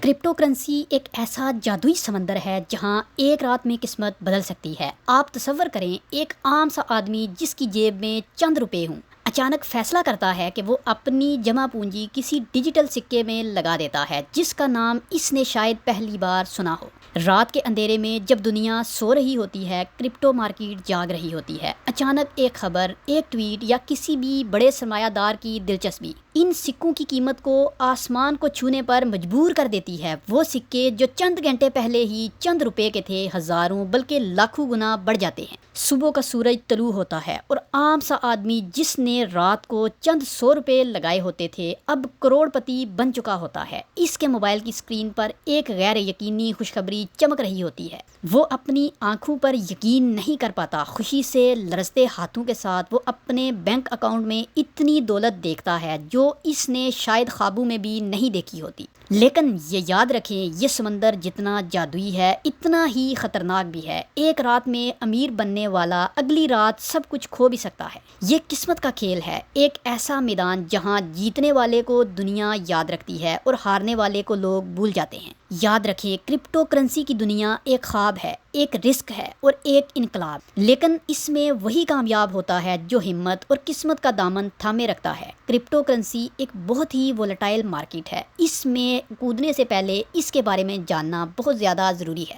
Crypto currency ایک ایسا جادوئی سمندر ہے جہاں ایک رات میں قسمت بدل سکتی ہے۔ آپ تصور کریں، ایک عام سا آدمی جس کی جیب میں چند روپے ہوں، اچانک فیصلہ کرتا ہے کہ وہ اپنی جمع پونجی کسی ڈیجیٹل سکے میں لگا دیتا ہے جس کا نام اس نے شاید پہلی بار سنا ہو۔ رات کے اندھیرے میں جب دنیا سو رہی ہوتی ہے، کرپٹو مارکیٹ جاگ رہی ہوتی ہے۔ اچانک ایک خبر، ایک ٹویٹ یا کسی بھی بڑے سرمایہ دار کی دلچسپی ان سکوں کی قیمت کو آسمان کو چھونے پر مجبور کر دیتی ہے۔ وہ سکے جو چند گھنٹے پہلے ہی چند روپے کے تھے، ہزاروں بلکہ لاکھوں گنا بڑھ جاتے ہیں۔ صبح کا سورج طلوع ہوتا ہے اور عام سا آدمی جس نے رات کو چند سو روپے لگائے ہوتے تھے اب کروڑ پتی بن چکا ہوتا ہے۔ اس کے موبائل کی اسکرین پر ایک غیر یقینی خوشخبری چمک رہی ہوتی ہے۔ وہ اپنی آنکھوں پر یقین نہیں کر پاتا۔ خوشی سے لرزتے ہاتھوں کے ساتھ وہ اپنے بینک اکاؤنٹ میں اتنی دولت دیکھتا ہے جو اس نے شاید خوابوں میں بھی نہیں دیکھی ہوتی۔ لیکن یہ یاد رکھیں، یہ سمندر جتنا جادوئی ہے اتنا ہی خطرناک بھی ہے۔ ایک رات میں امیر بننے والا اگلی رات سب کچھ کھو بھی سکتا ہے۔ یہ قسمت کا کھیل ہے، ایک ایسا میدان جہاں جیتنے والے کو دنیا یاد رکھتی ہے اور ہارنے والے کو لوگ بھول جاتے ہیں۔ یاد رکھیں، کرپٹو کرنسی کی دنیا ایک خواب ہے، ایک رسک ہے اور ایک انقلاب، لیکن اس میں وہی کامیاب ہوتا ہے جو ہمت اور قسمت کا دامن تھامے رکھتا ہے۔ کرپٹو کرنسی ایک بہت ہی وولٹائل مارکیٹ ہے۔ اس میں کودنے سے پہلے اس کے بارے میں جاننا بہت زیادہ ضروری ہے۔